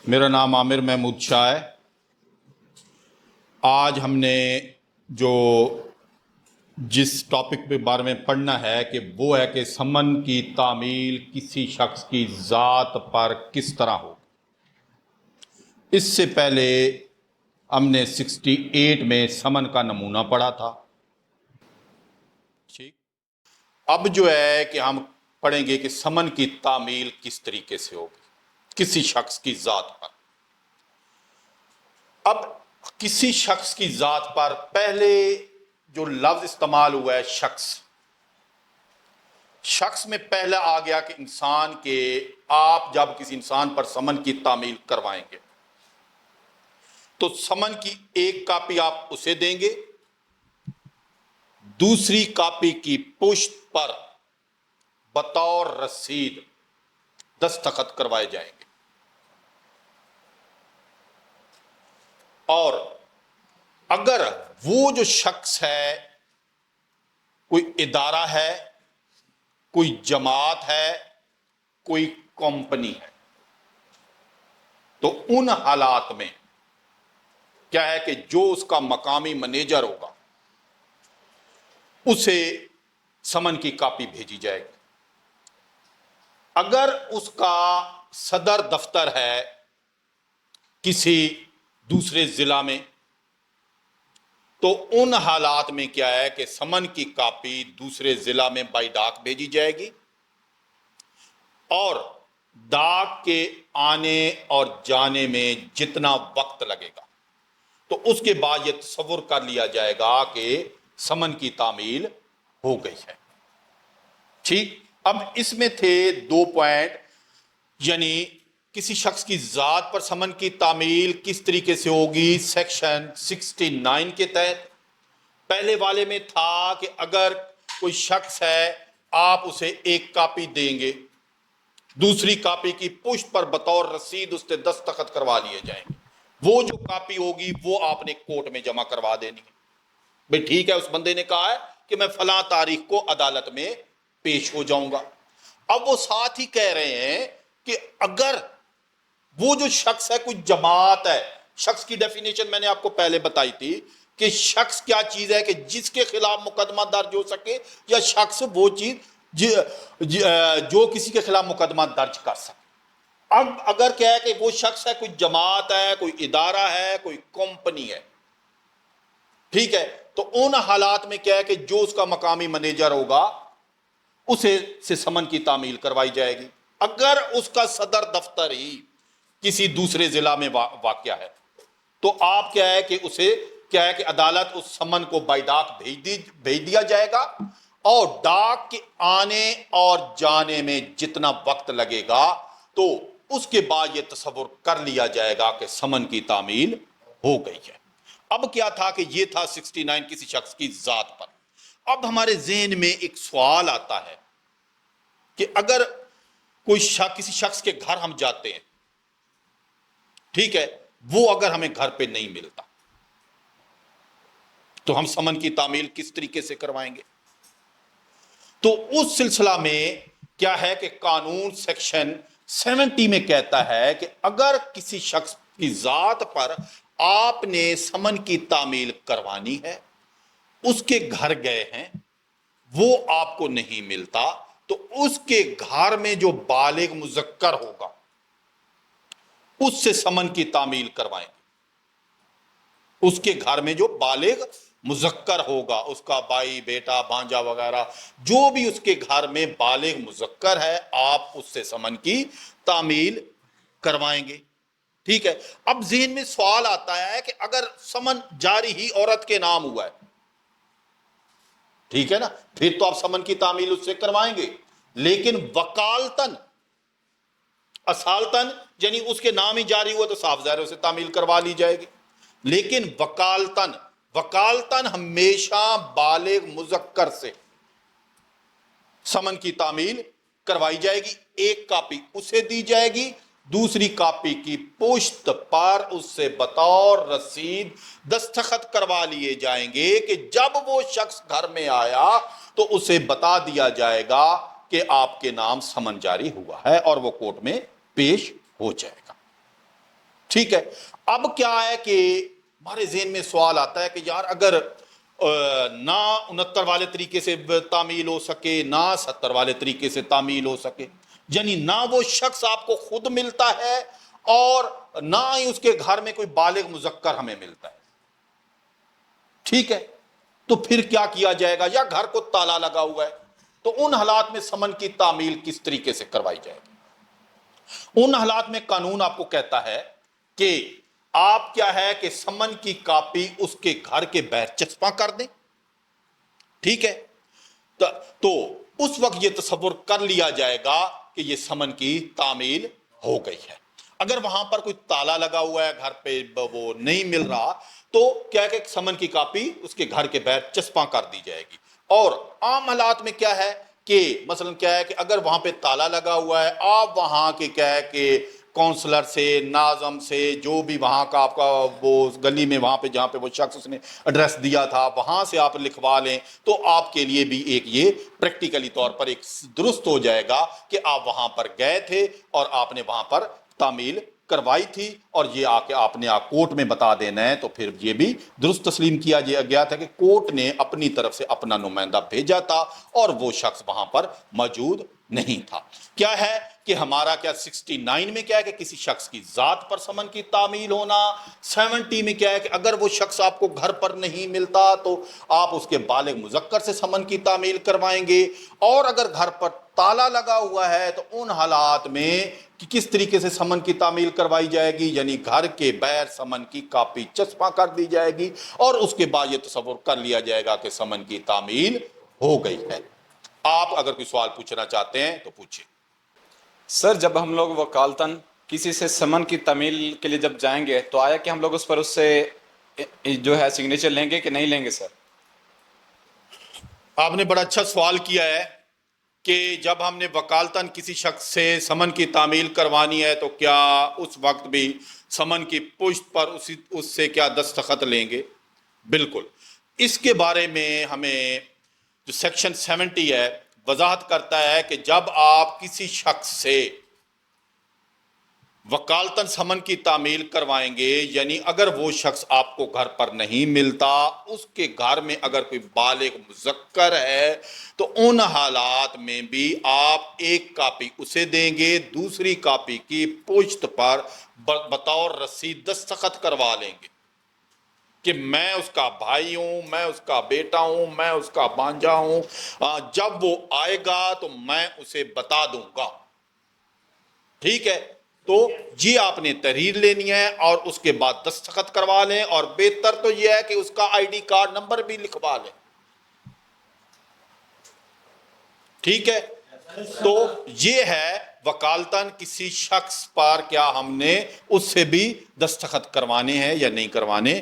میرا نام عامر محمود شاہ ہے۔ آج ہم نے جس ٹاپک پہ بارے میں پڑھنا ہے کہ وہ ہے کہ سمن کی تعمیل کسی شخص کی ذات پر کس طرح ہو۔ اس سے پہلے ہم نے 68 میں سمن کا نمونہ پڑھا تھا۔ ٹھیک، اب جو ہے کہ ہم پڑھیں گے کہ سمن کی تعمیل کس طریقے سے ہوگی کسی شخص کی ذات پر۔ اب کسی شخص کی ذات پر پہلے جو لفظ استعمال ہوا ہے شخص میں پہلا آ گیا کہ انسان کے آپ جب کسی انسان پر سمن کی تعمیل کروائیں گے تو سمن کی ایک کاپی آپ اسے دیں گے، دوسری کاپی کی پشت پر بطور رسید دستخط کروائے جائیں گے، اور اگر وہ جو شخص ہے کوئی ادارہ ہے، کوئی جماعت ہے، کوئی کمپنی ہے، تو ان حالات میں کیا ہے کہ جو اس کا مقامی مینیجر ہوگا اسے سمن کی کاپی بھیجی جائے گی۔ اگر اس کا صدر دفتر ہے کسی دوسرے ضلع میں تو ان حالات میں کیا ہے کہ سمن کی کاپی دوسرے ضلع میں بائی ڈاک بھیجی جائے گی، اور ڈاک کے آنے اور جانے میں جتنا وقت لگے گا تو اس کے بعد یہ تصور کر لیا جائے گا کہ سمن کی تعمیل ہو گئی ہے۔ ٹھیک، اب اس میں تھے 2 پوائنٹ، یعنی کسی شخص کی ذات پر سمن کی تعمیل کس طریقے سے ہوگی سیکشن 69 کے تحت۔ پہلے والے میں تھا کہ اگر کوئی شخص ہے آپ اسے ایک کاپی دیں گے، دوسری کاپی کی پشت پر بطور رسید اس سے دستخط کروا لیے جائیں گے، وہ جو کاپی ہوگی وہ آپ نے کورٹ میں جمع کروا دینی ہے۔ بھئی ٹھیک ہے، اس بندے نے کہا ہے کہ میں فلاں تاریخ کو عدالت میں پیش ہو جاؤں گا۔ اب وہ ساتھ ہی کہہ رہے ہیں کہ اگر وہ جو شخص ہے کوئی جماعت ہے، شخص کی ڈیفینیشن میں نے آپ کو پہلے بتائی تھی کہ شخص کیا چیز ہے کہ جس کے خلاف مقدمہ درج ہو سکے، یا شخص وہ چیز جو کسی کے خلاف مقدمہ درج کر سکے۔ اب اگر کیا ہے کہ وہ شخص ہے کوئی جماعت ہے، کوئی ادارہ ہے، کوئی کمپنی ہے، ٹھیک ہے، تو ان حالات میں کیا ہے کہ جو اس کا مقامی مینیجر ہوگا اسے سے سمن کی تعمیل کروائی جائے گی۔ اگر اس کا صدر دفتر ہی کسی دوسرے ضلع میں واقع ہے تو آپ کیا ہے کہ اسے کیا ہے کہ عدالت اس سمن کو بائی ڈاک بھیج دیا جائے گا، اور ڈاک کے آنے اور جانے میں جتنا وقت لگے گا تو اس کے بعد یہ تصور کر لیا جائے گا کہ سمن کی تعمیل ہو گئی ہے۔ اب کیا تھا کہ یہ تھا 69 کسی شخص کی ذات پر۔ اب ہمارے ذہن میں ایک سوال آتا ہے کہ اگر کوئی کسی شخص کے گھر ہم جاتے ہیں، ٹھیک ہے، وہ اگر ہمیں گھر پہ نہیں ملتا تو ہم سمن کی تعمیل کس طریقے سے کروائیں گے؟ تو اس سلسلہ میں کیا ہے کہ قانون سیکشن 70 میں کہتا ہے کہ اگر کسی شخص کی ذات پر آپ نے سمن کی تعمیل کروانی ہے، اس کے گھر گئے ہیں، وہ آپ کو نہیں ملتا، تو اس کے گھر میں جو بالغ مذکر ہوگا اس سے سمن کی تعمیل کروائیں گے۔ اس کے گھر میں جو بالغ مذکر ہوگا، اس کا بھائی، بیٹا، بھانجا وغیرہ، جو بھی اس کے گھر میں بالغ مذکر ہے، آپ اس سے سمن کی تعمیل کروائیں گے۔ ٹھیک ہے، اب ذہن میں سوال آتا ہے کہ اگر سمن جاری ہی عورت کے نام ہوا ہے، ٹھیک ہے نا، پھر تو آپ سمن کی تعمیل اس سے کروائیں گے، لیکن وکالتن اصالتن یعنی اس کے نام ہی جاری ہوا تو صاف ظاہر اسے تعمیل کروا لی جائے گی، لیکن وکالتن ہمیشہ بالغ مذکر سے سمن کی تعمیل کروائی جائے گی۔ ایک کاپی اسے دی جائے گی، دوسری کاپی کی پشت پر اس سے بطور رسید دستخط کروا لیے جائیں گے کہ جب وہ شخص گھر میں آیا تو اسے بتا دیا جائے گا کہ آپ کے نام سمن جاری ہوا ہے، اور وہ کورٹ میں پیش ہو جائے گا۔ ٹھیک ہے. اب کیا ہے کہ ہمارے ذہن میں سوال آتا ہے کہ یار اگر نہ 69 والے طریقے سے تعمیل ہو سکے نہ 70 والے طریقے سے تعمیل ہو سکے، یعنی نہ وہ شخص آپ کو خود ملتا ہے اور نہ ہی اس کے گھر میں کوئی بالغ مذکر ہمیں ملتا ہے، ٹھیک ہے، تو پھر کیا کیا جائے گا؟ یا گھر کو تالا لگا ہوا ہے، تو ان حالات میں سمن کی تعمیل کس طریقے سے کروائی جائے گی؟ ان حالات میں قانون آپ کو کہتا ہے کہ آپ کیا ہے کہ سمن کی کاپی اس کے گھر کے باہر چسپاں کر دیں، ٹھیک ہے. تو اس وقت یہ تصور کر لیا جائے گا کہ یہ سمن کی تعمیل ہو گئی ہے. اگر وہاں پر کوئی تالا لگا ہوا ہے، گھر پہ وہ نہیں مل رہا، تو کیا کہ سمن کی کاپی اس کے گھر کے باہر چسپاں کر دی جائے گی. اور عام حالات میں کیا ہے کہ مثلا کیا ہے کہ اگر وہاں پہ تالا لگا ہوا ہے، آپ وہاں کے کیا ہے کہ کونسلر سے، ناظم سے، جو بھی وہاں کا آپ کا وہ گلی میں وہاں پہ جہاں پہ وہ شخص اس نے ایڈریس دیا تھا وہاں سے آپ لکھوا لیں، تو آپ کے لیے بھی ایک یہ پریکٹیکلی طور پر ایک درست ہو جائے گا کہ آپ وہاں پر گئے تھے اور آپ نے وہاں پر تعمیل کروائی تھی، اور یہ آ کے آپ نے کورٹ میں بتا دینا ہے. تو پھر یہ بھی درست تسلیم کیا گیا تھا کہ کورٹ نے اپنی طرف سے اپنا نمائندہ بھیجا تھا اور وہ شخص وہاں پر موجود نہیں تھا. کیا ہے کہ ہمارا کیا 69 میں کیا ہے کہ کسی شخص کی ذات پر سمن کی تعمیل ہونا، 70 میں کیا ہے کہ اگر وہ شخص آپ کو گھر پر نہیں ملتا تو آپ اس کے بالغ مذکر سے سمن کی تعمیل کروائیں گے. اور اگر گھر پر تالا لگا ہوا ہے تو ان حالات میں کہ کس طریقے سے سمن کی تعمیل کروائی جائے گی، یعنی گھر کے باہر سمن کی کاپی چسپاں کر دی جائے گی اور اس کے بعد یہ تصور کر لیا جائے گا کہ سمن کی تعمیل ہو گئی ہے. آپ اگر کوئی سوال پوچھنا چاہتے ہیں تو پوچھیں. سر جب ہم لوگ وکالتاً کسی سے سمن کی تعمیل کے لیے جب جائیں گے تو آیا کہ ہم لوگ اس پر اس سے جو ہے سگنیچر لیں گے کہ نہیں لیں گے؟ سر آپ نے بڑا اچھا سوال کیا ہے کہ جب ہم نے وکالتاً کسی شخص سے سمن کی تعمیل کروانی ہے تو کیا اس وقت بھی سمن کی پشت پر اس سے کیا دستخط لیں گے؟ بالکل. اس کے بارے میں ہمیں جو سیکشن 70 ہے وضاحت کرتا ہے کہ جب آپ کسی شخص سے وکالتاً سمن کی تعمیل کروائیں گے، یعنی اگر وہ شخص آپ کو گھر پر نہیں ملتا، اس کے گھر میں اگر کوئی بالغ مذکر ہے، تو ان حالات میں بھی آپ ایک کاپی اسے دیں گے، دوسری کاپی کی پشت پر بطور رسید دستخط کروا لیں گے کہ میں اس کا بھائی ہوں، میں اس کا بیٹا ہوں، میں اس کا بانجا ہوں. جب وہ آئے گا تو میں اسے بتا دوں گا. ٹھیک ہے، تو یہ آپ نے تحریر لینی ہے اور اس کے بعد دستخط کروا لیں، اور بہتر تو یہ ہے کہ اس کا آئی ڈی کارڈ نمبر بھی لکھوا لیں. ٹھیک ہے، تو یہ ہے وکالتاً کسی شخص پر کیا ہم نے اس سے بھی دستخط کروانے ہیں یا نہیں کروانے